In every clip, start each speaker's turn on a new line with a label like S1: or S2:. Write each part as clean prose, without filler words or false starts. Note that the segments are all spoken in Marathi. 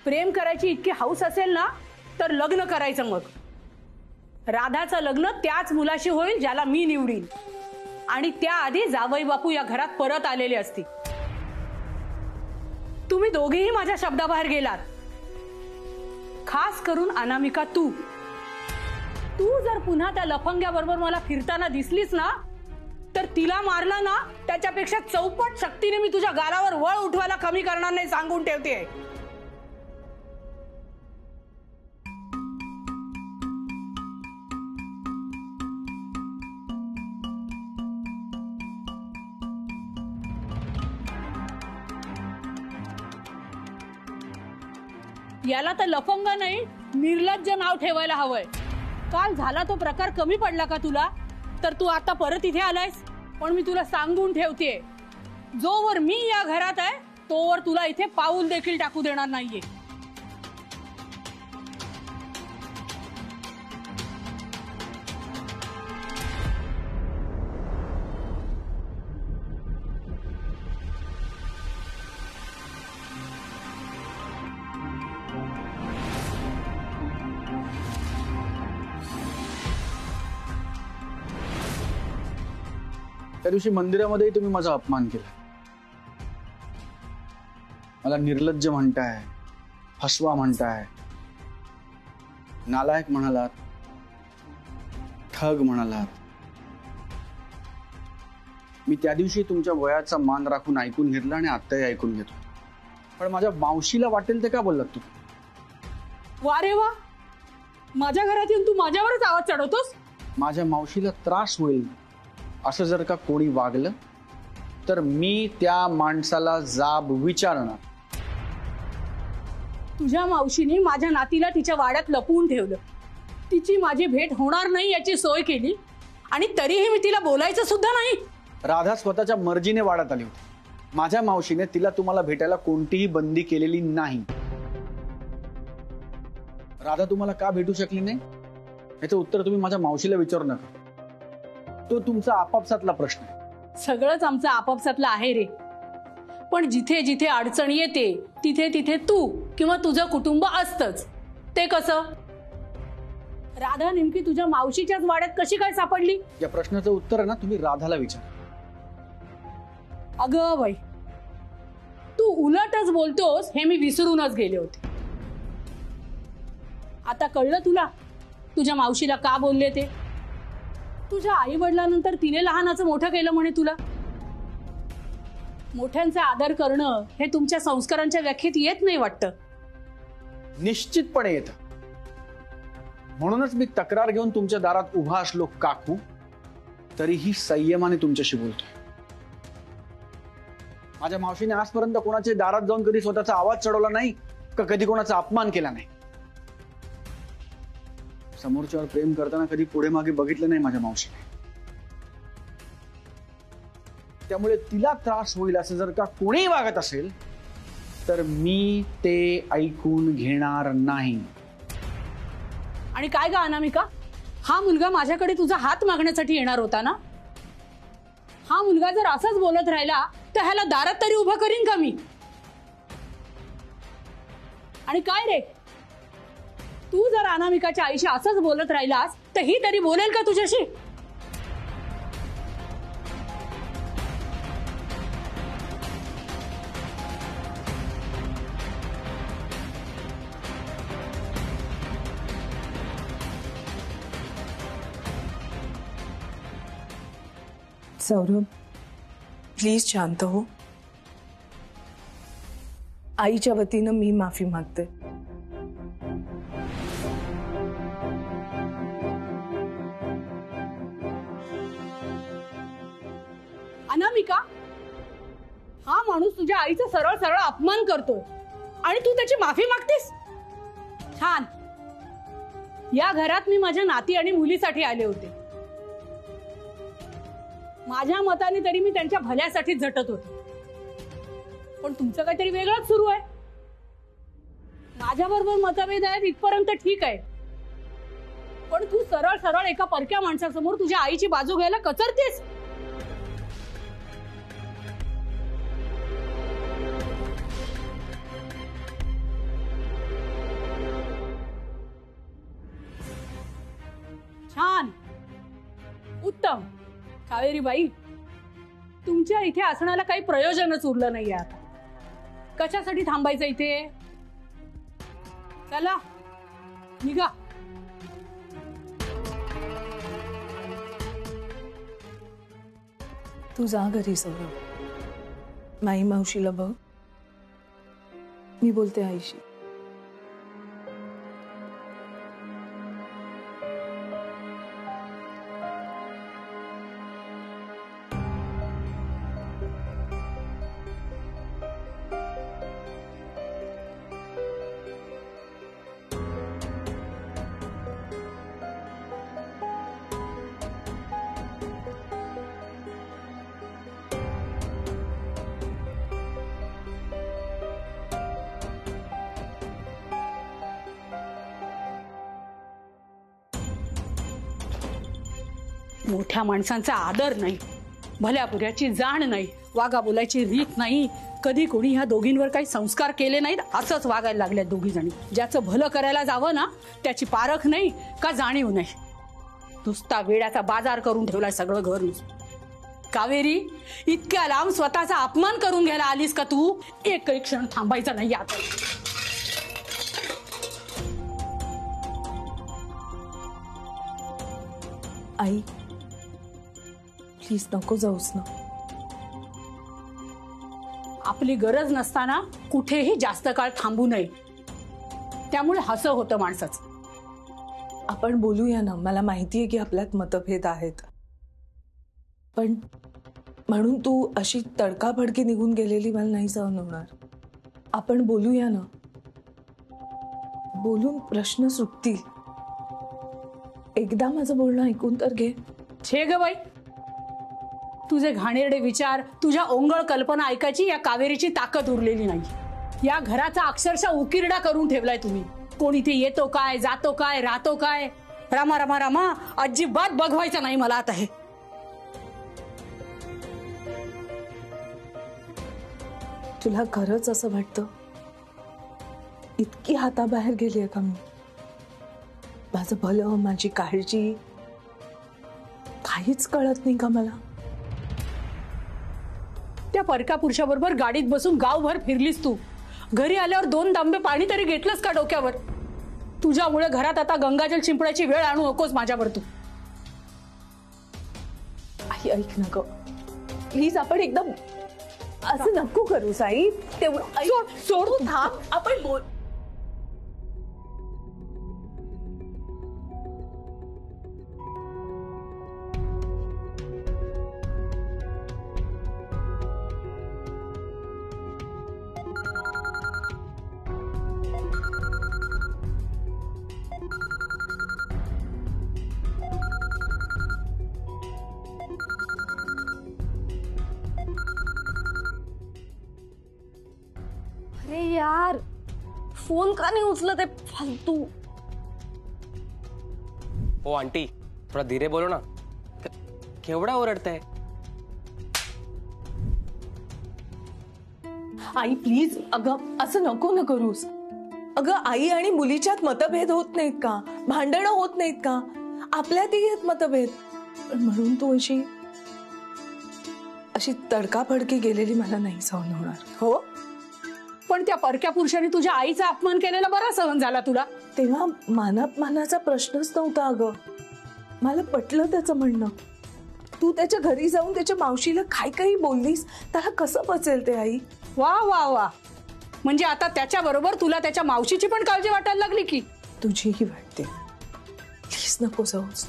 S1: प्रेम करायची इतकी हौस असेल ना तर लग्न करायचं मग. राधाचं लग्न त्याच मुलाशी होईल ज्याला मी निवडीन आणि त्याआधी जावई बापू या घरात परत आलेले असतील. तुम्ही दोघेही माझ्या शब्दाबाहेर गेलात. खास करून अनामिका तू जर पुन्हा त्या लफंग्याबरोबर मला फिरताना दिसलीस ना तर तिला मारलं ना त्याच्यापेक्षा चौपट शक्तीने मी तुझ्या गालावर वळ उठवायला कमी करणार नाही सांगून ठेवते. याला तर लफंग नाही निर्लज्ज नाव ठेवायला हवंय. काल झाला तो प्रकार कमी पडला का तुला तर तू आता परत इथे आलायस. पण मी तुला सांगून ठेवतेय जोवर मी या घरात आहे तोवर तुला इथे पाऊल देखील टाकू देणार नाहीये.
S2: त्या दिवशी मंदिरामध्ये तुम्ही माझा अपमान केला. मला निर्लज्ज म्हणताय, फसवा म्हणताय, नालायक म्हणालात, ठग म्हणालात. मी त्या दिवशी तुमच्या वयाचा मान राखून ऐकून घेतला आणि आत्ताही ऐकून घेतो. पण माझ्या मावशीला वाटेल ते का बोललात तुम्ही?
S1: वा रे वा, माझ्या घरात येऊन तू माझ्यावरच आवाज चढवतोस.
S2: माझ्या मावशीला त्रास होईल असं जर का कोणी वागलं तर मी त्या माणसाला जाब विचारणार.
S1: तुझ्या मावशीने माझ्या नातीला तिच्या वाड्यात लपवून ठेवलं. तिची माझी भेट होणार नाही याची सोय केली आणि तरीही मी तिला बोलायचं सुद्धा नाही.
S2: राधा स्वतःच्या मर्जीने वाड्यात आली होती. माझ्या मावशीने तिला तुम्हाला भेटायला कोणतीही बंदी केलेली नाही. राधा तुम्हाला का भेटू शकली नाही याचं उत्तर तुम्ही माझ्या मावशीला विचारू नका. तो तुमचा आपापसातला प्रश्न आहे.
S1: सगळंच आमचं आपापसातलं आहे रे. पण जिथे जिथे अडचण येते तिथे तिथे तू किंवा तुझं कुटुंब असतंच. ते कसं? राधा नेमकी तुझ्या मावशीच्याच वाड्यात कशी काय सापडली?
S2: या प्रश्नाचं उत्तर आहे ना तुम्ही राधाला विचारा.
S1: अगं बाई, तू उलटच बोलतोस हे मी विसरूनच गेले होते. आता कळलं तुला तुझ्या मावशीला का बोलले ते? तुझ्या आई वडिलांनंतर तिने लहानाचं मोठं केलं म्हणे तुला. मोठ्यांचा आदर करणं हे तुमच्या संस्कारांच्या व्याख्येत येत नाही वाटतं.
S2: निश्चितपणे येतं. म्हणूनच मी तक्रार घेऊन तुमच्या दारात उभा असलो काकू तरीही संयमाने तुमच्याशी बोलतोय. माझ्या मावशीने आजपर्यंत कोणाच्या दारात जाऊन कधी स्वतःचा आवाज चढवला नाही का कधी कोणाचा अपमान केला नाही. समोरच्यावर प्रेम करताना कधी पुढे मागे बघितलं नाही माझ्या मावशीने. त्यामुळे तिला त्रास होईल असं जर का कोणी वागत असेल तर मी ते ऐकून घेणार नाही.
S1: आणि काय ग अनामिका, हा मुलगा माझ्याकडे तुझा हात मागण्यासाठी येणार होता ना? हा मुलगा जर असंच बोलत राहिला तर ह्याला दारात तरी उभा करीन का मी? आणि काय रे, तू जर अनामिकाच्या आईशी असंच बोलत राहिलास तर ही तरी बोलेल का तुझ्याशी?
S3: सौरभ, प्लीज शांत हो. आईच्या वतीनं मी माफी मागते.
S1: अनामिका, हा माणूस तुझ्या आईचा सरळ सरळ अपमान करतोय आणि तू त्याची माफी मागतेस? छान. या घरात मी माझ्या नाती आणि मुलीसाठी आले होते. माझ्या मताने तरी मी त्यांच्या भल्यासाठी झटत होते. पण तुमचं काहीतरी वेगळंच सुरू आहे. माझ्याबरोबर मतभेद आहेत इथपर्यंत ठीक आहे, पण तू सरळ सरळ एका परक्या माणसासमोर तुझ्या आईची बाजू घ्यायला कचरतेस. उत्तम. कावेरी बाई, तुमच्या इथे असण्याला काही प्रयोजनच उरलं नाहीये आता. कशासाठी थांबायचं इथे? चला निघा.
S3: तू जा घरी सौरभ. माई मावशीला बघ. मी बोलते आईशी.
S1: मोठ्या माणसांचा आदर नाही, भल्यापुऱ्याची जाण नाही, वागा बोलायची रीत नाही. कधी कोणी ह्या दोघींवर काही संस्कार केले नाहीत, असंच वागायला लागल्या दोघी जणी. ज्याचं भलं करायला जावं ना, त्याची पारख नाही का जाणीव नाही. नुसता वेड्याचा बाजार करून ठेवलाय सगळं घर. कावेरी, इतक्या लांब स्वतःचा अपमान करून घ्यायला आलीस का तू? एकही क्षण थांबायचा नाही आता.
S3: आई प्लीज नको जाऊस ना.
S1: आपली गरज नसताना कुठेही जास्त काळ थांबू नये. त्यामुळे हसं होतं माणसाचं.
S3: आपण बोलूया ना. मला माहितीये की आपल्यात मतभेद आहेत, पण म्हणून तू अशी तडकाफडकी निघून गेलेली मला नाही सहन होणार. आपण बोलूया ना. बोलून प्रश्न सुटतील. एकदा माझं बोलणं ऐकून तर घे.
S1: छे ग बाई, तुझे घाणेरडे विचार, तुझ्या ओंगळ कल्पना ऐकायची या कावेरीची ताकद उरलेली नाही. या घराचा अक्षरशः उकिरडा करून ठेवलाय तुम्ही. कोण इथे येतो काय, जातो काय, राहतो काय. रामा रामा रामा, अजिबात बघवायचं नाही मला आता हे.
S3: तुला खरंच असं वाटतं? इतकी हाताबाहेर गेलीये का मी? माझं भलं, माझी काळजी काहीच कळत नाही का मला?
S1: त्या परक्या पुरुषाबरोबर गाडीत बसून गावभर फिरलीस तू. घरी आल्यावर 2 तांबे पाणी तरी घेतलंस का डोक्यावर? तुझ्यामुळे घरात आता गंगाजल शिंपण्याची वेळ आणू नकोस माझ्यावर तू.
S3: आई ऐक ना ग, प्लीज. आपण एकदम असं नको करू साई. तेवढं सोड. थांब, आपण बोल.
S4: अरे यार, फोन का नहीं उचलत है फालतू?
S5: ओ आंटी, थोड़ा धीरे बोलो ना. केवढा ओरडताय?
S3: आई प्लीज. अगं असं नको न करूस. अगं आई आणि मुलीच्यात मतभेद होत नाहीत का? भांडणं होत नाहीत का? आपल्यातही आहेत मतभेद. पण म्हणून तू अशी तडकाफडकी गेलेली मला नाही सहन होणार.
S1: हो, पण त्या परक्या पुरुषाने तुझ्या आईचा अपमान केलेला बरा सहन झाला तुला.
S3: तेव्हा मानाचा प्रश्नच नव्हता. अगं मला पटलं त्याचं म्हणणं. तू त्याच्या घरी जाऊन त्याच्या मावशीला काही बोललीस, त्याला कसं पचेल ते आई?
S1: वा वा वा, म्हणजे आता त्याच्या बरोबर तुला त्याच्या मावशीची पण काळजी वाटायला लागली की?
S3: तुझीही वाटते. प्लीज नको जाऊस.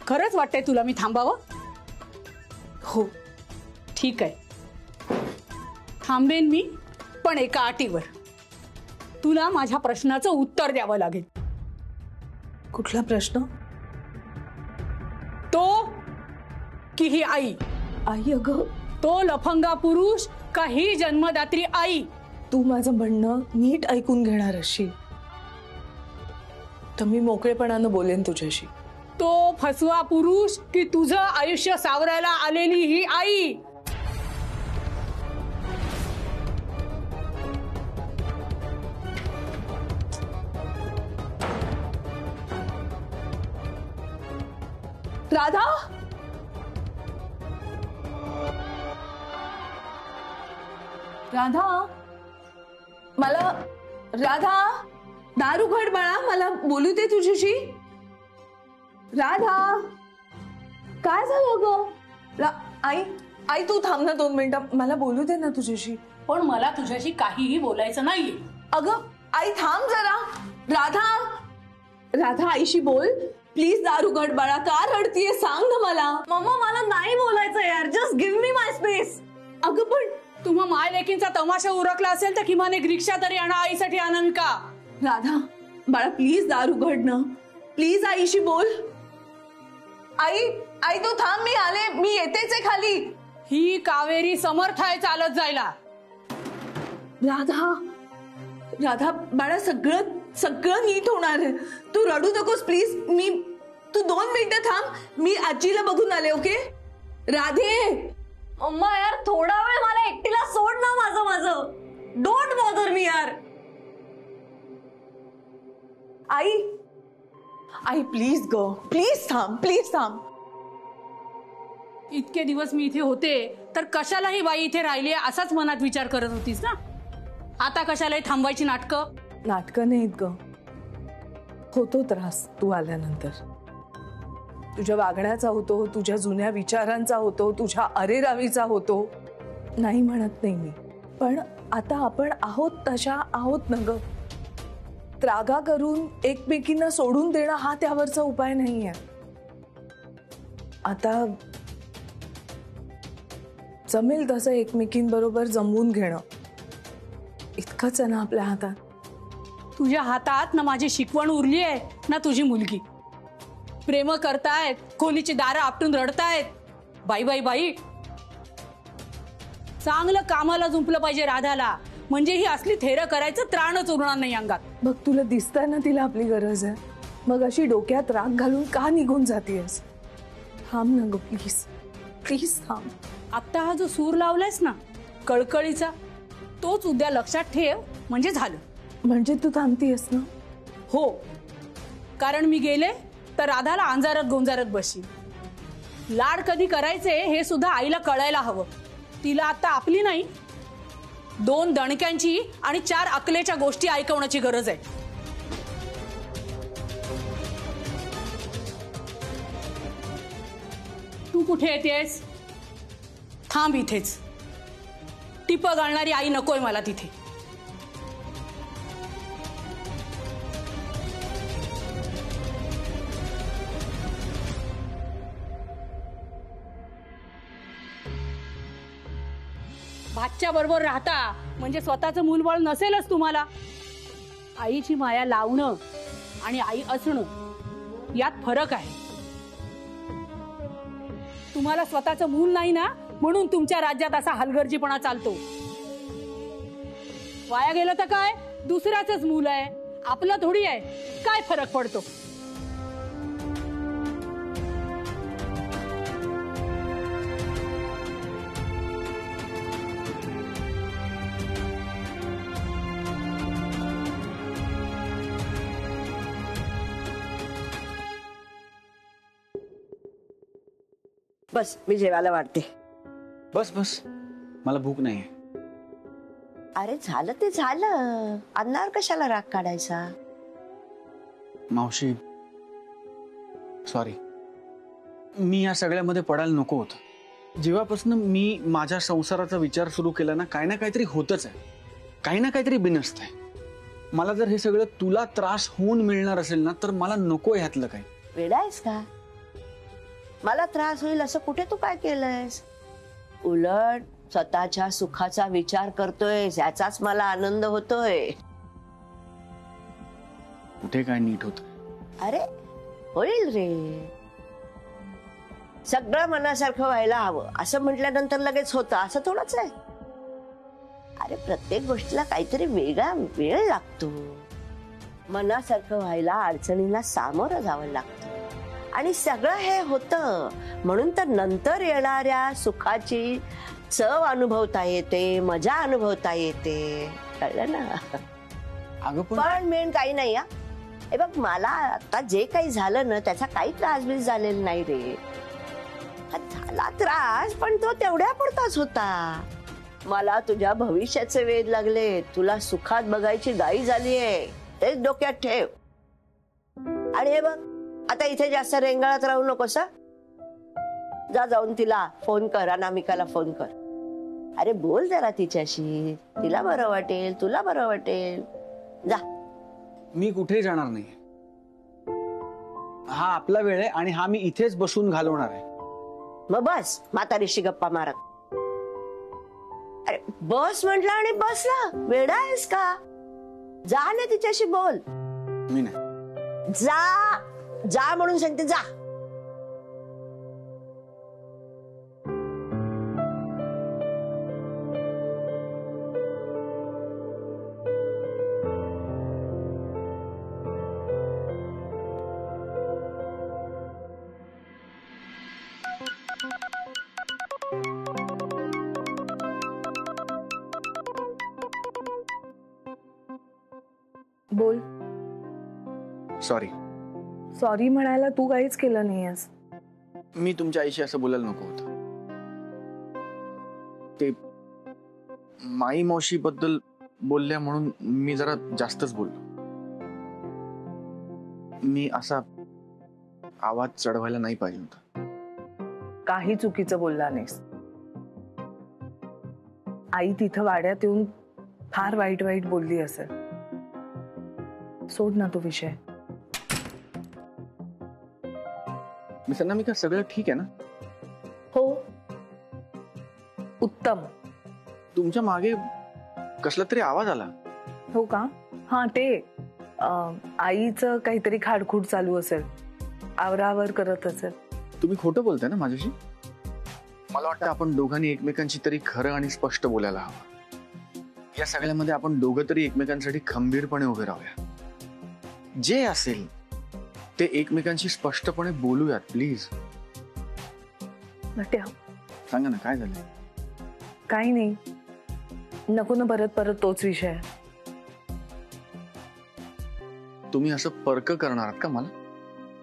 S1: खरंच वाटतंय तुला मी थांबावं?
S3: हो
S1: ठीक आहे, थांबेन मी, पण एका अटीवर. तुला माझ्या प्रश्नाचं उत्तर द्यावं लागेल.
S3: कुठला प्रश्न?
S1: तो की ही आई?
S3: आई अगं,
S1: तो लफंगा पुरुष का ही जन्मदात्री आई?
S3: तू माझं म्हणणं नीट ऐकून घेणार असशील तर मी मोकळेपणानं बोलेन तुझ्याशी.
S1: तो फसवा पुरुष की तुझं आयुष्य सावरायला आलेली ही आई?
S3: राधा, राधा, मला राधा, दार उघड बाळा, मला बोलू दे तुझ्याशी. राधा, काय झालं ग? आई, आई तू थांब ना 2 मिनिटं, मला बोलू दे ना तुझ्याशी.
S1: पण मला तुझ्याशी काहीही बोलायचं नाहीये.
S3: अगं आई थांब जरा. राधा, राधा आईशी बोल प्लीज. दार उघड बाळा, का रडतीये सांग ना मला.
S4: मम्मा मला नाही बोलायचं यार, जस्ट गिव्ह मी माय स्पेस.
S3: अगं पण
S1: तुम्हा माय लेकींचा तमाशा उरकला असेल तर किमान एक रिक्षा तरी आणा आईसाठी आनंद का.
S3: राधा बाळा प्लीज दार उघड ना, प्लीज आईशी बोल. आई, आई तू थांब, मी आले, मी येतेच आहे खाली.
S1: ही कावेरी समर्थ आहे चालत जायला.
S3: राधा, राधा बाळा सगळं सगळं नीट होणार आहे. तू रडू नकोस प्लीज. तू 2 मिनिटं थांब, मी आजीला बघून आले. ओके राधे.
S4: मम्मा यार थोडा वेळ मला एकटीला सोड ना. माझं डोंट बॉदर मी यार.
S3: आई, आई प्लीज ग, प्लीज थांब, प्लीज थांब.
S1: इतके दिवस मी इथे होते तर कशाला ही बाई इथे राहिली असाच मनात विचार करत होतीस ना. आता कशाला ही थांबवायची नाटकं.
S3: नाटकं नाहीत ग, होतो त्रास तू आल्यानंतर. तुझ्या वागण्याचा होतो, तुझ्या जुन्या विचारांचा होतो, तुझ्या अरेरावीचा होतो. नाही म्हणत नाही मी, पण आता आपण आहोत तशा आहोत ना ग. त्रागा करून एकमेकींना सोडून देणं हा त्यावरचा उपाय नाहीये. आता जमेल तसं एकमेकींबरोबर जमवून घेणं इतकंच आहे ना आपल्या हातात.
S1: तुझ्या हातात ना माझी शिकवण उरली आहे ना तुझी मुलगी. प्रेम करतायत, खोलीची दारं आपटून रडतायत. बाई बाई बाई, चांगलं कामाला जुंपलं पाहिजे राधाला, म्हणजे ही असली थेरं करायचं त्राणच उरणार नाही अंगात.
S3: बघ तुला दिसतंय ना तिला आपली गरज आहे, मग अशी डोक्यात राग घालून का निघून जातेस. थांब ना ग प्लीज, प्लीज थांब.
S1: आता हा जो सूर लावलायस ना कळकळीचा, तोच उद्या लक्षात ठेव, म्हणजे झालं.
S3: म्हणजे तू थांबतीयस ना.
S1: हो, कारण मी गेले तर राधाला अंजारत गोंजारत बसशील. लाड कधी करायचे हे सुद्धा आईला कळायला हवं. तिला आता आपली नाही 2 दणक्यांची आणि 4 अकलेच्या गोष्टी ऐकवण्याची गरज आहे. तू कुठे येतेस? थांब इथेच. टिपं घालणारी आई नकोय मला तिथे. भाच्या बरोबर राहता म्हणजे स्वतःचं मूलबळ नसेलच तुम्हाला. आईची माया लावणं आणि आई असणं यात फरक आहे. तुम्हाला स्वतःचं मूल नाही ना, म्हणून तुमच्या राज्यात असा हलगर्जीपणा चालतो. वाया गेलं तर काय, दुसऱ्याचंच मूल आहे, आपलं थोडी आहे. काय फरक पडतो.
S6: बस मी जेवायला वाटते.
S2: बस बस, मला भूक नाही.
S6: अरे झालं ते झालं, अन्नावर कशाला राग काढायचा.
S2: मावशी सॉरी, मी या सगळ्यामध्ये पडायला नको होतं. जेव्हापासून मी माझ्या संसाराचा विचार सुरू केला ना, काही ना काहीतरी होतच आहे, काही ना काहीतरी बिनसत आहे. मला जर हे सगळं तुला त्रास होऊन मिळणार असेल ना, तर मला नको ह्यातलं काही.
S6: वेडायस का? मला त्रास होईल असं कुठे तू काय केलंयस? उलट स्वतःच्या सुखाचा विचार करतोय, याचाच मला आनंद होतोय.
S2: कुठे काय नीट होत.
S6: अरे होईल रे, सगळं मनासारखं व्हायला हवं असं म्हटल्यानंतर लगेच होतं असं थोडंच आहे. अरे प्रत्येक गोष्टीला काहीतरी वेगळा वेळ लागतो. मनासारखं व्हायला अडचणीला सामोरं जावं लागतं, आणि सगळं हे होतं म्हणून तर नंतर येणाऱ्या सुखाची चव अनुभवता येते, मजा अनुभवता येते. कळलं ना?
S2: अगं
S6: पण मेन काही नाही. हे बघ, मला आता जे काही झालं ना त्याचा काही त्रास झालेला नाही रे. झाला त्रास पण तो तेवढ्या पुरताच होता. मला तुझ्या भविष्याचे वेध लागले. तुला सुखात बघायची गाई झालीये, तेच डोक्यात ठेव. आणि हे बघ, आता इथे जास्त रेंगाळत राहू नकोस. जा, जाऊन तिला फोन कर, अनामिकाला फोन कर. अरे बोल जरा तिच्याशी, तिला बरं वाटेल, तुला बरं वाटेल. जा.
S2: मी कुठेही जाणार नाही. हा आपला वेळ आहे आणि हा मी इथेच बसून घालवणार आहे.
S6: मग बस म्हातारीशी गप्पा मारत. अरे बस म्हटलं आणि बसला. वेडा आहेस का? जा ना तिच्याशी बोल.
S2: मी नाही.
S6: जा जा म्हणून सांगते, जा.
S3: बोल.
S2: सॉरी.
S3: सॉरी म्हणायला तू काहीच केलं नाहीयेस.
S2: मी तुमच्या आईशी असं बोलायला नको होतं. ते माई मावशी बद्दल बोलल्या म्हणून मी जरा जास्तच बोललो. मी असा आवाज चढवायला नाही पाहिजे होता.
S3: काही चुकीचं बोलला नाहीस. आई तिथं वाड्यात येऊन फार वाईट वाईट बोलली असेल. सोड ना तो विषय.
S2: मिस अनामिका, सगळं ठीक आहे ना?
S3: हो, उत्तम.
S2: तुमच्या मागे कसला तरी आवाज आला.
S3: हो का? हा, ते आईचं काहीतरी खाडखूड चालू असेल, आवरावर करत असेल.
S2: तुम्ही खोटं बोलताय ना माझ्याशी? मला वाटतं आपण दोघांनी एकमेकांशी तरी खरं आणि स्पष्ट बोलायला हवं. या सगळ्यामध्ये आपण दोघं तरी एकमेकांसाठी खंबीरपणे उभे राहूया. जे असेल ते एकमेकांशी स्पष्टपणे बोलूयात प्लीज.
S3: नट्या,
S2: सांगा ना काय झालं?
S3: काही नाही. नको ना परत परत तोच विषय.
S2: तुम्ही असं पर्क करणार आहात का मला?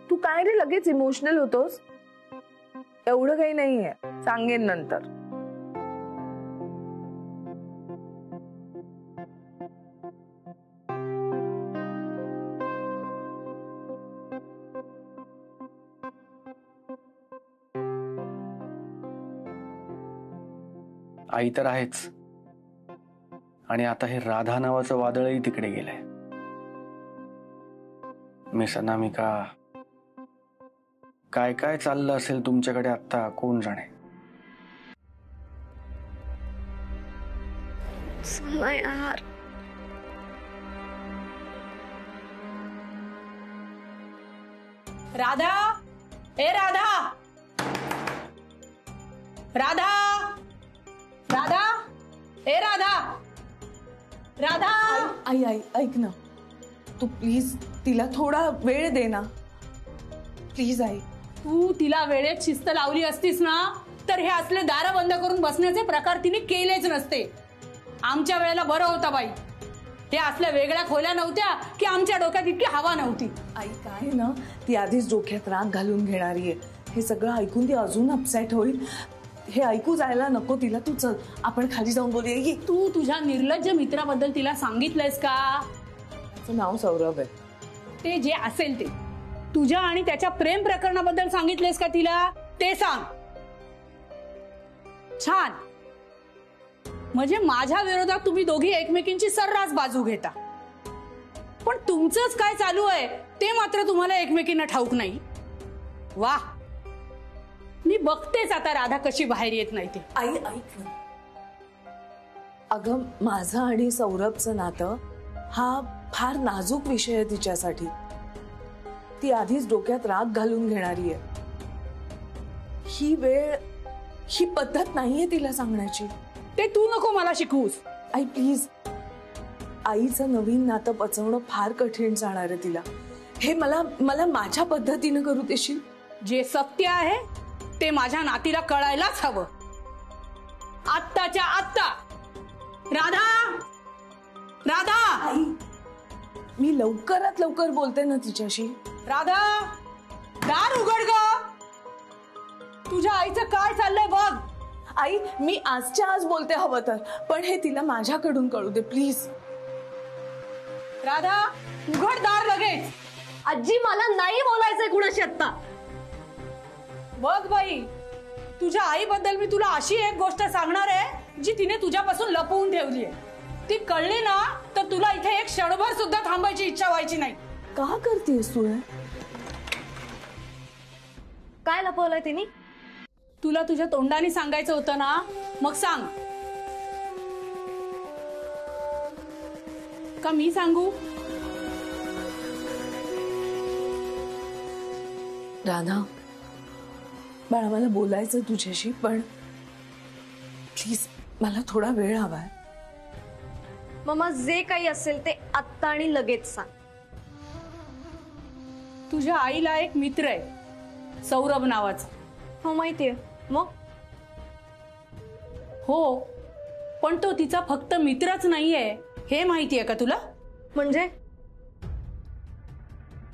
S3: तू काय रे लगेच इमोशनल होतोस? एवढं काही नाहीये, सांगेन नंतर.
S2: आई तर आहेच, आणि आता हे राधा नावाचं वादळही तिकडे गेलंय. मिस अनामिका, काय काय चाललं असेल तुमच्याकडे आता कोण जाणे.
S6: यार,
S1: राधा, ए राधा, राधा, राधा, ए राधा, राधा.
S3: आई आई ऐक ना, तू प्लीज तिला थोडा वेळ दे ना प्लीज. आई,
S1: तू तिला वेळेत शिस्त लावली असतीस ना तर हे असले दार बंद करून बसण्याचे प्रकार तिने केलेच नसते. आमच्या वेळेला बरं होतं बाई. हे असल्या वेगळ्या खोल्या नव्हत्या की आमच्या डोक्यात इतकी हवा नव्हती.
S3: आई काय ना, ती आधीच डोक्यात राग घालून घेणारी आहे. हे सगळं ऐकून ती अजून अपसेट होईल. हे ऐकू जायला नको तिला. तू चल, आपण खाली जाऊन बोलूया. ये.
S1: तू तुझ्या निर्लज्ज मित्राबद्दल तिला सांगितलंयस का?
S3: त्याचं नाव सौरभ आहे.
S1: ते जे असेल ते. तुझ्या आणि त्याच्या प्रेम प्रकरणाबद्दल सांगितलेस का तिला? ते सांग. छान. म्हणजे माझ्या विरोधात तुम्ही दोघी एकमेकींची सर्रास बाजू घेता, पण तुमचंच काय चालू आहे ते मात्र तुम्हाला एकमेकींना ठाऊक नाही. वा, मी बघतेच आता राधा कशी बाहेर येत नाही ते.
S3: आई ऐक ना, अगं माझं आणि सौरभचं नातं हा फार नाजूक विषय आहे तिच्यासाठी. ती आधीच डोक्यात राग घालून घेणारी आहे. ही वेळ, ही पद्धत नाहीये तिला सांगण्याची.
S1: ते तू नको मला शिकवूस.
S3: आई प्लीज, आईचं नवीन नातं पचवणं फार कठीण जाणार आहे तिला. हे मला मला माझ्या पद्धतीनं करू देशील?
S1: जे सत्य आहे ते माझ्या नातीला कळायलाच हवं. आत्ताच्या आत्ता. राधा, राधा.
S3: आई, मी लवकरात लवकर बोलते ना तिच्याशी.
S1: राधा, दार उघड ग. तुझ्या आईचं काय चाललंय बघ.
S3: आई मी आजच्या आज बोलते हवं तर, पण हे तिला माझ्याकडून कळू दे प्लीज.
S1: राधा उघड दार लगेच.
S4: आजी मला नाही बोलायचंय कुणाशी आत्ता.
S1: बघ बाई, तुझ्या आईबद्दल मी तुला अशी एक गोष्ट सांगणार आहे जी तिने तुझ्यापासून लपवून ठेवली आहे. ती कळली ना तर तुला इथे एक क्षणभर सुद्धा थांबायची इच्छा व्हायची नाही.
S3: का करतेस तू हे?
S4: काय लपवलंय तिने?
S1: तुला तुझ्या तोंडाने सांगायचं होतं ना, मग सांग. का मी सांगू?
S3: राधा बाळा, मला बोलायचं तुझ्याशी, पण प्लीज मला थोडा वेळ हवाय.
S4: मम्मा जे काही असेल ते आत्ता आणि लगेच सांग.
S1: तुझ्या आईला एक मित्र आहे सौरभ नावाचा.
S4: हो माहितीये. मग
S1: हो, पण तो तिचा फक्त मित्रच नाहीये हे माहितीये का तुला?
S4: म्हणजे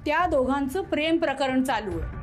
S1: त्या दोघांचं प्रेम प्रकरण चालू आहे.